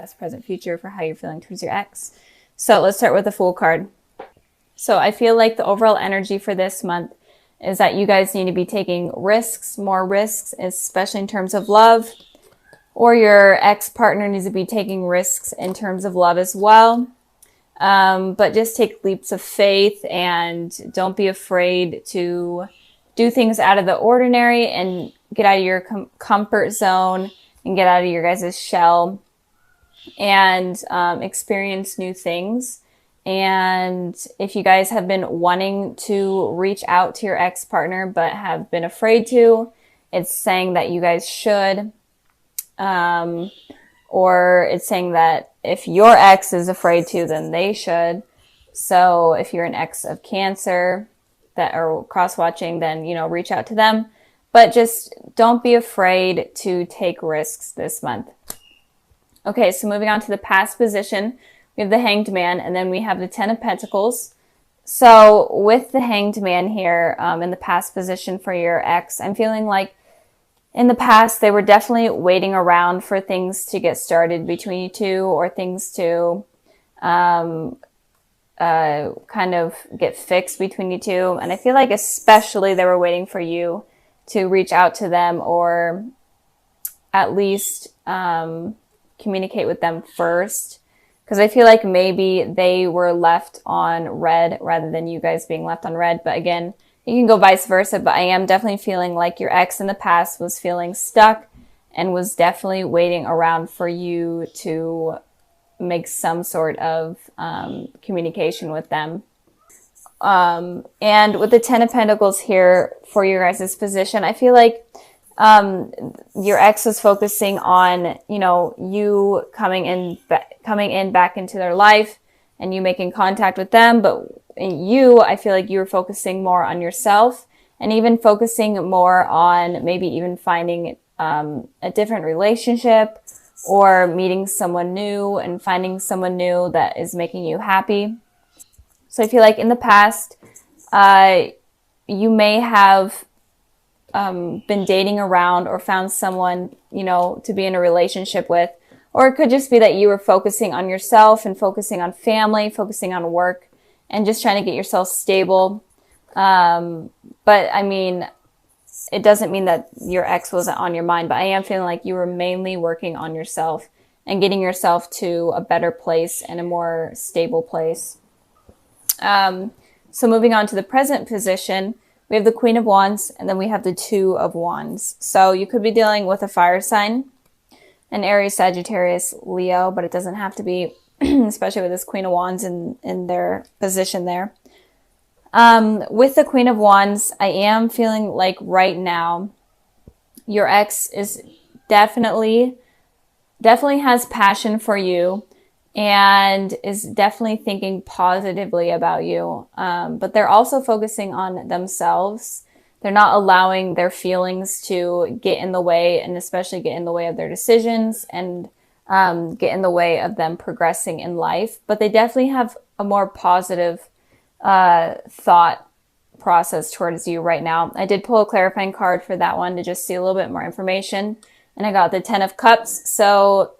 past, present, future for how you're feeling towards your ex. So let's start with the Fool card. So I feel like the overall energy for this month is that you guys need to be taking risks, more risks, especially in terms of love, or your ex-partner needs to be taking risks in terms of love as well. But just take leaps of faith and don't be afraid to do things out of the ordinary and get out of your comfort zone and get out of your guys' shell and experience new things. And if you guys have been wanting to reach out to your ex-partner but have been afraid to, it's saying that you guys should. Or it's saying that if your ex is afraid to, then they should. So if you're an ex of Cancer that are cross-watching, then, you know, reach out to them. But just don't be afraid to take risks this month. Okay, so moving on to the past position, we have the Hanged Man, and then we have the Ten of Pentacles. So with the Hanged Man here, in the past position for your ex, I'm feeling like in the past, they were definitely waiting around for things to get started between you two, or things to kind of get fixed between you two. And I feel like especially they were waiting for you to reach out to them, or at least communicate with them first. Because I feel like maybe they were left on red rather than you guys being left on red. But again, you can go vice versa, but I am definitely feeling like your ex in the past was feeling stuck and was definitely waiting around for you to make some sort of communication with them. And with the Ten of Pentacles here for your guys' position, I feel like your ex was focusing on, you know, you coming in back into their life and you making contact with them, but I feel like you were focusing more on yourself and even focusing more on maybe even finding a different relationship or meeting someone new and finding someone new that is making you happy. So I feel like in the past, you may have been dating around or found someone, you know, to be in a relationship with, or it could just be that you were focusing on yourself and focusing on family, focusing on work, and just trying to get yourself stable. But I mean, it doesn't mean that your ex wasn't on your mind, but I am feeling like you were mainly working on yourself and getting yourself to a better place and a more stable place. So moving on to the present position, we have the Queen of Wands, and then we have the Two of Wands. So you could be dealing with a fire sign, an Aries, Sagittarius, Leo, but it doesn't have to be, especially with this Queen of Wands in their position there. With the Queen of Wands, I am feeling like right now, your ex is definitely has passion for you and is definitely thinking positively about you. But they're also focusing on themselves. They're not allowing their feelings to get in the way, and especially get in the way of their decisions and get in the way of them progressing in life. But they definitely have a more positive thought process towards you right now. I did pull a clarifying card for that one to just see a little bit more information. And I got the Ten of Cups. So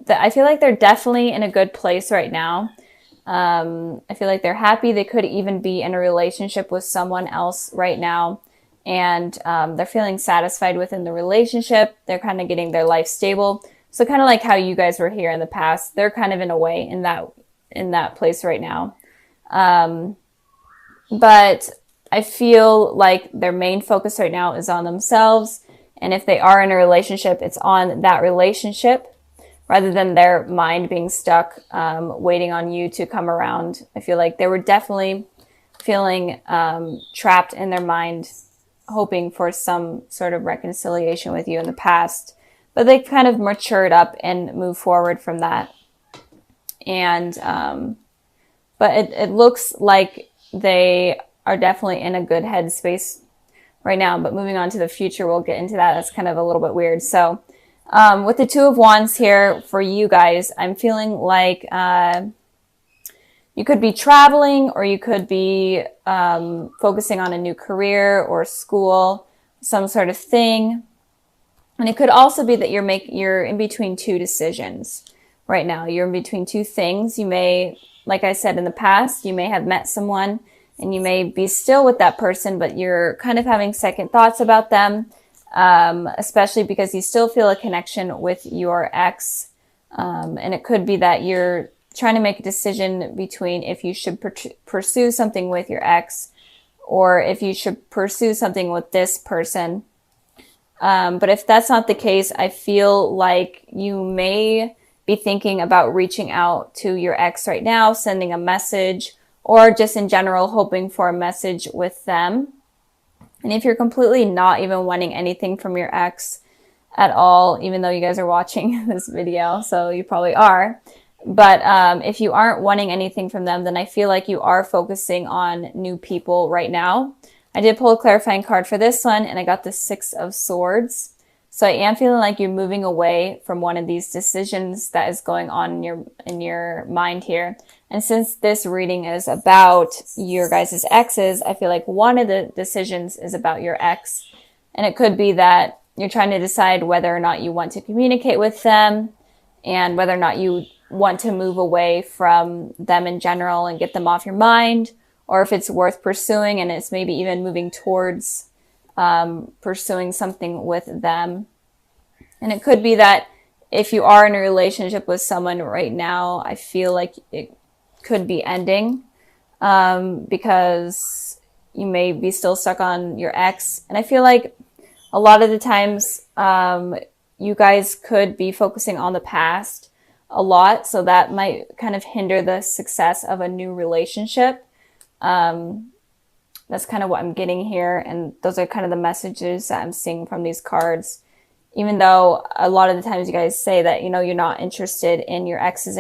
I feel like they're definitely in a good place right now. I feel like they're happy. They could even be in a relationship with someone else right now. And they're feeling satisfied within the relationship. They're kind of getting their life stable. So kind of like how you guys were here in the past, they're kind of in a way in that place right now. But I feel like their main focus right now is on themselves. And if they are in a relationship, it's on that relationship rather than their mind being stuck, waiting on you to come around. I feel like they were definitely feeling trapped in their mind, hoping for some sort of reconciliation with you in the past. But they kind of matured up and moved forward from that. And but it looks like they are definitely in a good headspace right now. But moving on to the future, we'll get into that. That's kind of a little bit weird. So with the Two of Wands here for you guys, I'm feeling like you could be traveling, or you could be focusing on a new career or school, some sort of thing. And it could also be that you're in between two decisions, right now. You're in between two things. You may, like I said in the past, you may have met someone and you may be still with that person, but you're kind of having second thoughts about them, especially because you still feel a connection with your ex. And it could be that you're trying to make a decision between if you should pursue something with your ex or if you should pursue something with this person. But if that's not the case, I feel like you may be thinking about reaching out to your ex right now, sending a message, or just in general hoping for a message with them. And if you're completely not even wanting anything from your ex at all, even though you guys are watching this video, so you probably are. But if you aren't wanting anything from them, then I feel like you are focusing on new people right now. I did pull a clarifying card for this one, and I got the 6 of Swords. So I am feeling like you're moving away from one of these decisions that is going on in your mind here. And since this reading is about your guys' exes, I feel like one of the decisions is about your ex. And it could be that you're trying to decide whether or not you want to communicate with them and whether or not you want to move away from them in general and get them off your mind, or if it's worth pursuing and it's maybe even moving towards pursuing something with them. And it could be that if you are in a relationship with someone right now, I feel like it could be ending because you may be still stuck on your ex. And I feel like a lot of the times you guys could be focusing on the past a lot. So that might kind of hinder the success of a new relationship. That's kind of what I'm getting here. And those are kind of the messages that I'm seeing from these cards. Even though a lot of the times you guys say that, you know, you're not interested in your exes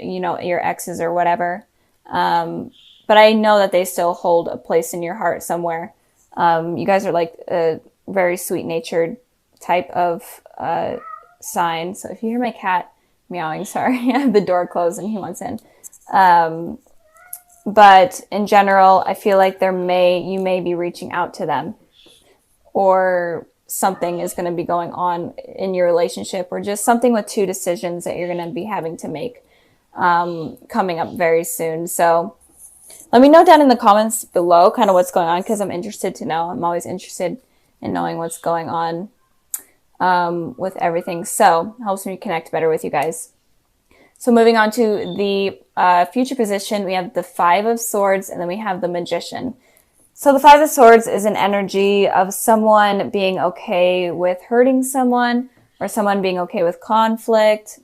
your exes or whatever. But I know that they still hold a place in your heart somewhere. You guys are like a very sweet natured type of, sign. So if you hear my cat meowing, sorry, I have the door closed and he wants in. But in general, I feel like you may be reaching out to them, or something is going to be going on in your relationship, or just something with 2 decisions that you're going to be having to make coming up very soon. So let me know down in the comments below kind of what's going on, because I'm interested to know. I'm always interested in knowing what's going on with everything. So it helps me connect better with you guys. So moving on to the future position, we have the 5 of Swords, and then we have the Magician. So the 5 of Swords is an energy of someone being okay with hurting someone, or someone being okay with conflict.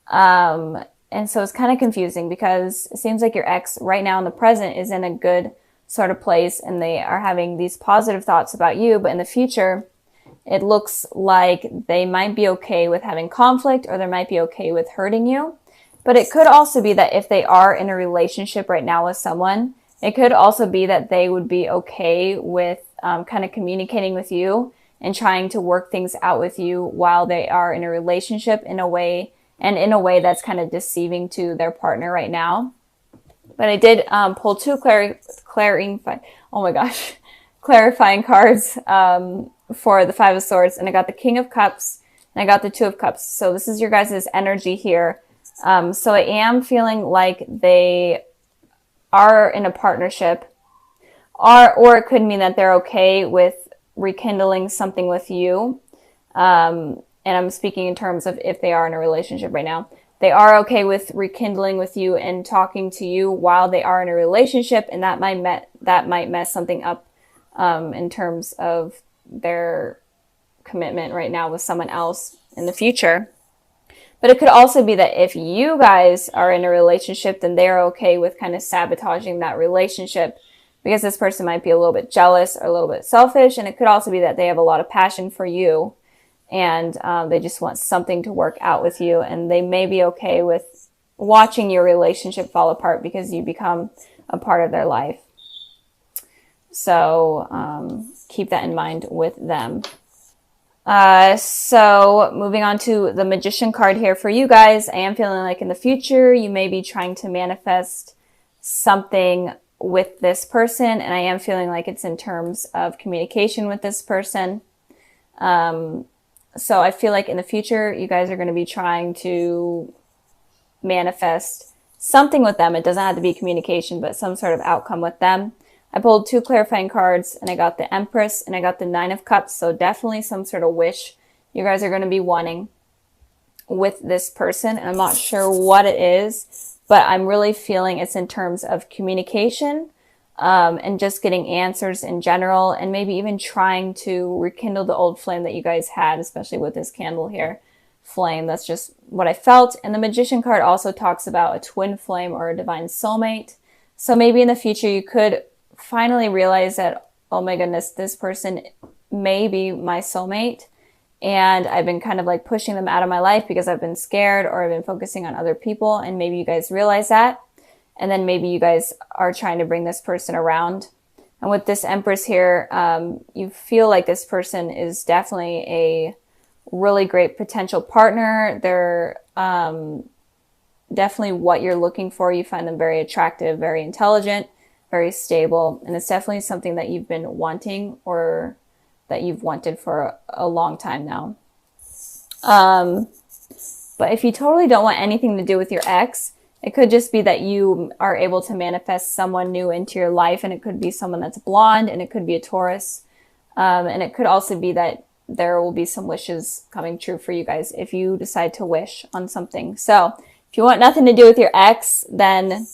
And so it's kind of confusing because it seems like your ex right now in the present is in a good sort of place and they are having these positive thoughts about you. But in the future, it looks like they might be okay with having conflict, or they might be okay with hurting you. But it could also be that if they are in a relationship right now with someone, it could also be that they would be okay with kind of communicating with you and trying to work things out with you while they are in a relationship in a way that's kind of deceiving to their partner right now. But I did pull 2 clarifying cards for the 5 of Swords, and I got the King of Cups and I got the 2 of Cups. So this is your guys' energy here. So I am feeling like they are in a partnership, or it could mean that they're okay with rekindling something with you. And I'm speaking in terms of if they are in a relationship right now. They are okay with rekindling with you and talking to you while they are in a relationship, and that might mess something up in terms of their commitment right now with someone else in the future. But it could also be that if you guys are in a relationship, then they're okay with kind of sabotaging that relationship, because this person might be a little bit jealous or a little bit selfish. And it could also be that they have a lot of passion for you, and they just want something to work out with you. And they may be okay with watching your relationship fall apart because you become a part of their life. So keep that in mind with them. So moving on to the Magician card here for you guys, I am feeling like in the future, you may be trying to manifest something with this person. And I am feeling like it's in terms of communication with this person. So I feel like in the future, you guys are going to be trying to manifest something with them. It doesn't have to be communication, but some sort of outcome with them. I pulled 2 clarifying cards, and I got the Empress and I got the 9 of Cups. So definitely some sort of wish you guys are going to be wanting with this person. And I'm not sure what it is, but I'm really feeling it's in terms of communication, and just getting answers in general, and maybe even trying to rekindle the old flame that you guys had, especially with this candle here. Flame, that's just what I felt. And the Magician card also talks about a twin flame or a divine soulmate. So maybe in the future you could finally realize that, oh my goodness, this person may be my soulmate, and I've been kind of like pushing them out of my life because I've been scared, or I've been focusing on other people, and maybe you guys realize that, and then maybe you guys are trying to bring this person around. And with this Empress here, you feel like this person is definitely a really great potential partner. They're definitely what you're looking for. You find them very attractive, very intelligent, very stable, and it's definitely something that you've been wanting, or that you've wanted for a long time now. But if you totally don't want anything to do with your ex, it could just be that you are able to manifest someone new into your life, and it could be someone that's blonde, and it could be a Taurus, and it could also be that there will be some wishes coming true for you guys if you decide to wish on something. So if you want nothing to do with your ex, then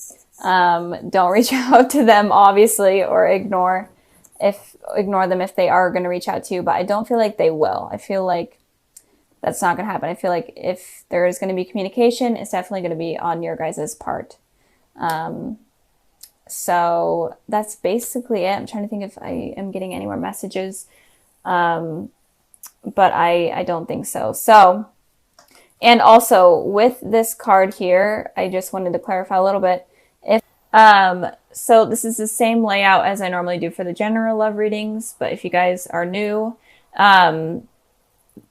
don't reach out to them, obviously, or ignore them if they are going to reach out to you. But I don't feel like they will. I feel like that's not going to happen. I feel like if there is going to be communication, it's definitely going to be on your guys' part. So that's basically it. I'm trying to think if I am getting any more messages. But I don't think so. So, and also with this card here, I just wanted to clarify a little bit. So this is the same layout as I normally do for the general love readings, but if you guys are new,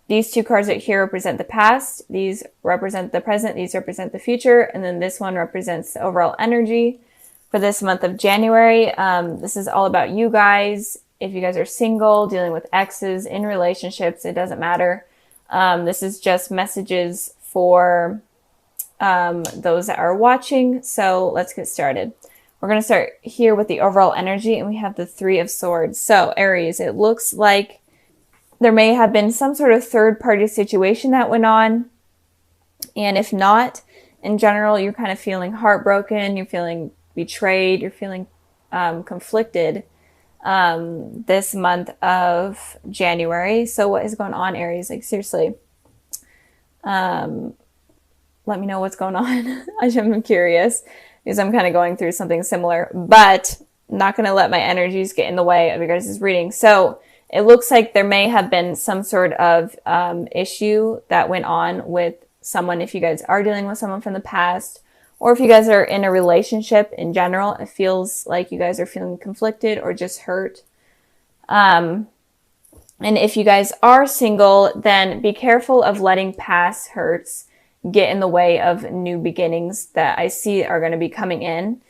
these 2 cards right here represent the past, these represent the present, these represent the future, and then this one represents the overall energy for this month of January. This is all about you guys. If you guys are single, dealing with exes, in relationships, it doesn't matter. This is just messages for those that are watching. So let's get started. We're going to start here with the overall energy, and we have the 3 of Swords. So Aries, it looks like there may have been some sort of third-party situation that went on. And if not, in general, you're kind of feeling heartbroken, you're feeling betrayed, you're feeling conflicted this month of January. So what is going on, Aries? Like, seriously, let me know what's going on. I'm curious because I'm kind of going through something similar, but I'm not going to let my energies get in the way of your guys' reading. So it looks like there may have been some sort of issue that went on with someone, if you guys are dealing with someone from the past, or if you guys are in a relationship in general. It feels like you guys are feeling conflicted or just hurt. And if you guys are single, then be careful of letting past hurts get in the way of new beginnings that I see are going to be coming in.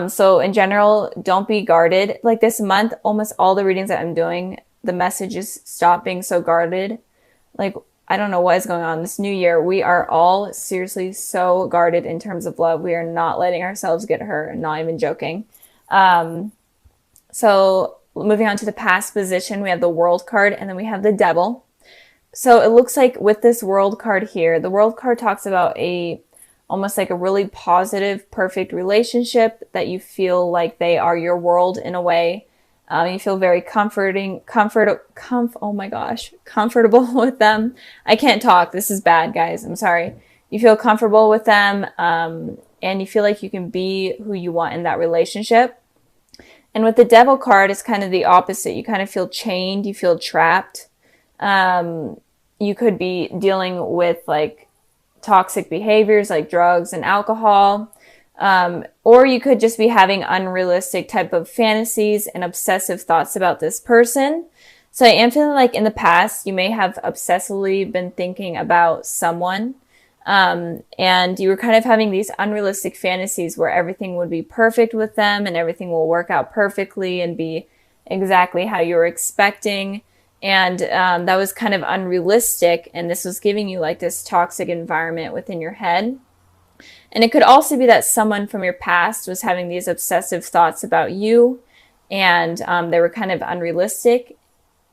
So in general, don't be guarded. Like this month, almost all the readings that I'm doing, the message is stop being so guarded. Like, I don't know what is going on this new year. We are all seriously so guarded in terms of love. We are not letting ourselves get hurt, not even joking. So moving on to the past position, we have the World card, and then we have the Devil. So it looks like with this World card here, the World card talks about almost like a really positive, perfect relationship that you feel like they are your world in a way. You feel very comfortable with them. I can't talk. This is bad, guys. I'm sorry. You feel comfortable with them, and you feel like you can be who you want in that relationship. And with the Devil card, it's kind of the opposite. You kind of feel chained. You feel trapped. You could be dealing with like toxic behaviors like drugs and alcohol. Or you could just be having unrealistic type of fantasies and obsessive thoughts about this person. So I am feeling like in the past, you may have obsessively been thinking about someone. And you were kind of having these unrealistic fantasies where everything would be perfect with them and everything will work out perfectly and be exactly how you were expecting. And that was kind of unrealistic. And this was giving you like this toxic environment within your head. And it could also be that someone from your past was having these obsessive thoughts about you, and they were kind of unrealistic.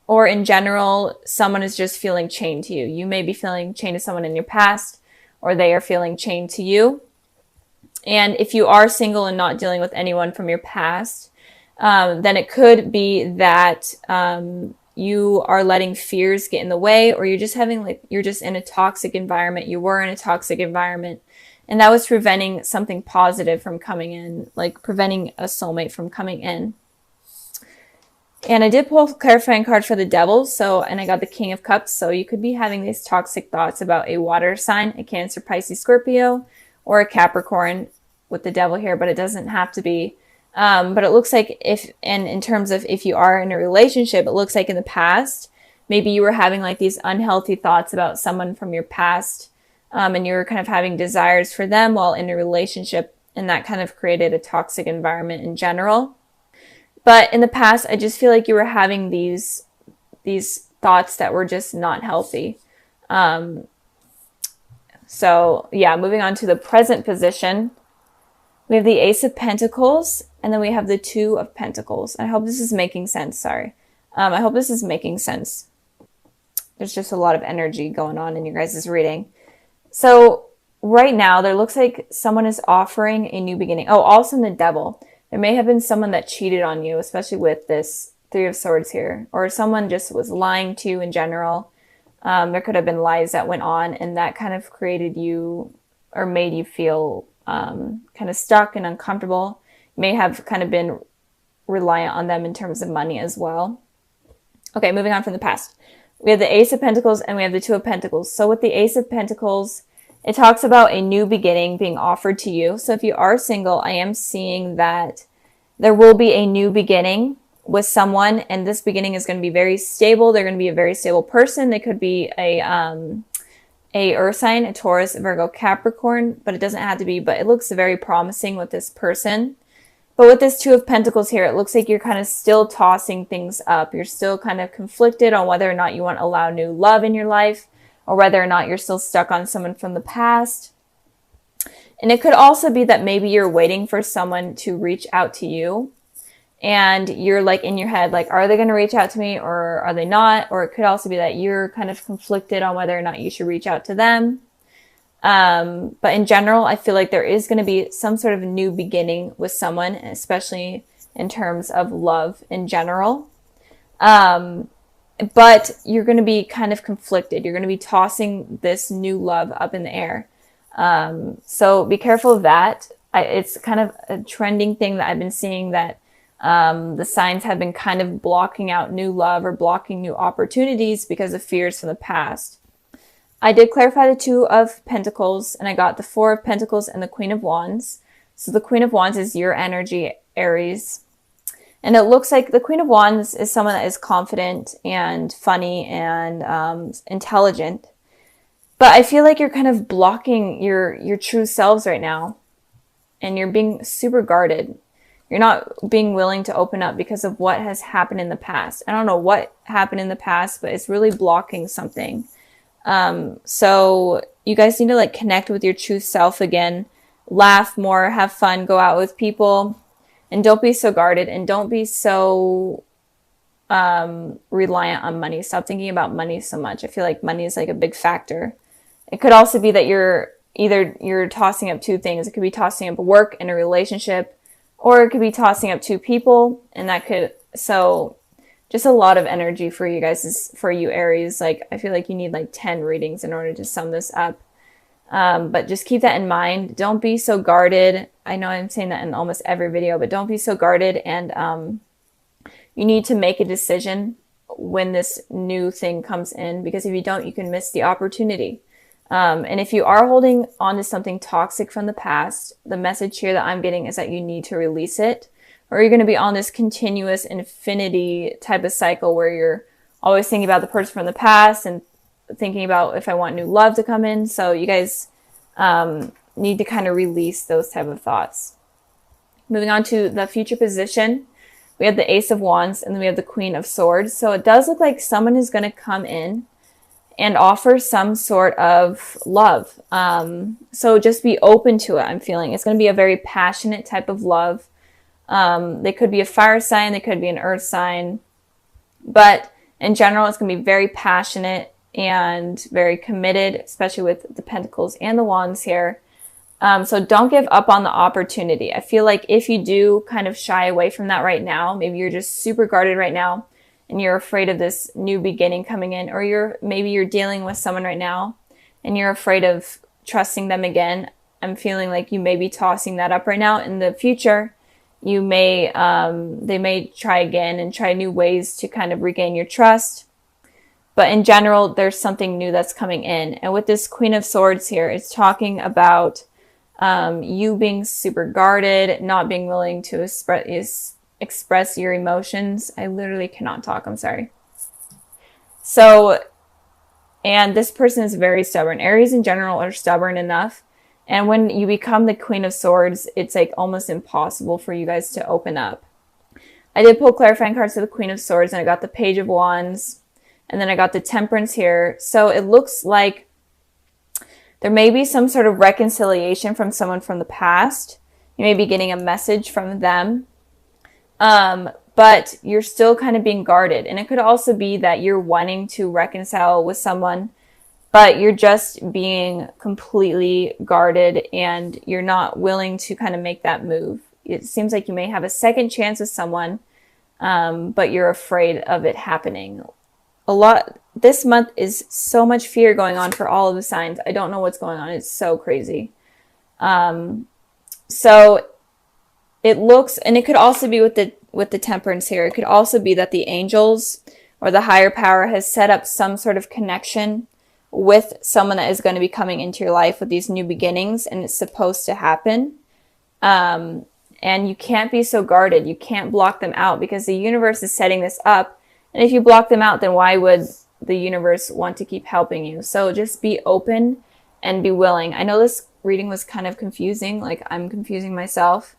Or in general, someone is just feeling chained to you. You may be feeling chained to someone in your past, or they are feeling chained to you. And if you are single and not dealing with anyone from your past, then it could be that you are letting fears get in the way, or you're just you're just in a toxic environment. You were in a toxic environment, and that was preventing something positive from coming in, like preventing a soulmate from coming in. And I did pull a clarifying card for the Devil, and I got the King of Cups. So you could be having these toxic thoughts about a water sign, a Cancer, Pisces, Scorpio, or a Capricorn with the Devil here, but it doesn't have to be. But it looks like in terms of if you are in a relationship, it looks like in the past, maybe you were having like these unhealthy thoughts about someone from your past, and you were kind of having desires for them while in a relationship, and that kind of created a toxic environment in general. But in the past, I just feel like you were having these thoughts that were just not healthy. So yeah, moving on to the present position. We have the Ace of Pentacles, and then we have the Two of Pentacles. I hope this is making sense. Sorry. I hope this is making sense. There's just a lot of energy going on in your guys' reading. So right now, there looks like someone is offering a new beginning. Oh, also in the Devil. There may have been someone that cheated on you, especially with this Three of Swords here. Or someone just was lying to you in general. There could have been lies that went on, and that kind of created you or made you feel kind of stuck and uncomfortable. You may have kind of been reliant on them in terms of money as well. Okay, moving on from the past. We have the Ace of Pentacles and we have the Two of Pentacles. So with the Ace of Pentacles, it talks about a new beginning being offered to you. So if you are single, I am seeing that there will be a new beginning with someone, and this beginning is going to be very stable. They're going to be a very stable person. They could be a earth sign, a Taurus, Virgo, Capricorn, but it doesn't have to be, but it looks very promising with this person. But with this Two of Pentacles here, it looks like you're kind of still tossing things up. You're still kind of conflicted on whether or not you want to allow new love in your life, or whether or not you're still stuck on someone from the past. And it could also be that maybe you're waiting for someone to reach out to you, and you're like in your head, like, are they going to reach out to me or are they not? Or it could also be that you're kind of conflicted on whether or not you should reach out to them. But in general, I feel like there is going to be some sort of new beginning with someone, especially in terms of love in general. But you're going to be kind of conflicted. You're going to be tossing this new love up in the air. So be careful of that. It's kind of a trending thing that I've been seeing, that the signs have been kind of blocking out new love or blocking new opportunities because of fears from the past. I did clarify the Two of Pentacles, and I got the Four of Pentacles and the Queen of Wands. So the Queen of Wands is your energy, Aries. And it looks like the Queen of Wands is someone that is confident and funny and intelligent. But I feel like you're kind of blocking your true selves right now. And you're being super guarded. You're not being willing to open up because of what has happened in the past. I don't know what happened in the past, but it's really blocking something. So you guys need to like connect with your true self again. Laugh more, have fun, go out with people. And don't be so guarded, and don't be so reliant on money. Stop thinking about money so much. I feel like money is like a big factor. It could also be that you're tossing up two things. It could be tossing up work and a relationship, or it could be tossing up two people, and that could, so just a lot of energy for you guys, for you Aries. Like, I feel like you need like 10 readings in order to sum this up. But just keep that in mind. Don't be so guarded. I know I'm saying that in almost every video, but don't be so guarded. And you need to make a decision when this new thing comes in, because if you don't, you can miss the opportunity. And if you are holding on to something toxic from the past, the message here that I'm getting is that you need to release it, or you're going to be on this continuous infinity type of cycle where you're always thinking about the person from the past and thinking about if I want new love to come in. So you guys need to kind of release those type of thoughts. Moving on to the future position, we have the Ace of Wands and then we have the Queen of Swords. So it does look like someone is going to come in and offer some sort of love. So just be open to it. I'm feeling it's going to be a very passionate type of love. They could be a fire sign, they could be an earth sign, but in general, it's going to be very passionate and very committed, especially with the pentacles and the wands here. So don't give up on the opportunity. I feel like if you do kind of shy away from that right now, maybe you're just super guarded right now and you're afraid of this new beginning coming in, or maybe you're dealing with someone right now and you're afraid of trusting them again. I'm feeling like you may be tossing that up right now. In the future, they may try again and try new ways to kind of regain your trust. But in general, there's something new that's coming in. And with this Queen of Swords here, it's talking about you being super guarded, not being willing to express your emotions. I literally cannot talk. I'm sorry. So, and this person is very stubborn. Aries in general are stubborn enough. And when you become the Queen of Swords, it's like almost impossible for you guys to open up. I did pull clarifying cards to the Queen of Swords, and I got the Page of Wands, and then I got the Temperance here. So it looks like there may be some sort of reconciliation from someone from the past. You may be getting a message from them. But you're still kind of being guarded. And it could also be that you're wanting to reconcile with someone, but you're just being completely guarded and you're not willing to kind of make that move. It seems like you may have a second chance with someone, but you're afraid of it happening. This month is so much fear going on for all of the signs. I don't know what's going on. It's so crazy. So it looks, and it could also be with the Temperance here. It could also be that the angels or the higher power has set up some sort of connection with someone that is going to be coming into your life with these new beginnings, and it's supposed to happen. And you can't be so guarded. You can't block them out because the universe is setting this up. And if you block them out, then why would the universe want to keep helping you? So just be open and be willing. I know this reading was kind of confusing. Like, I'm confusing myself.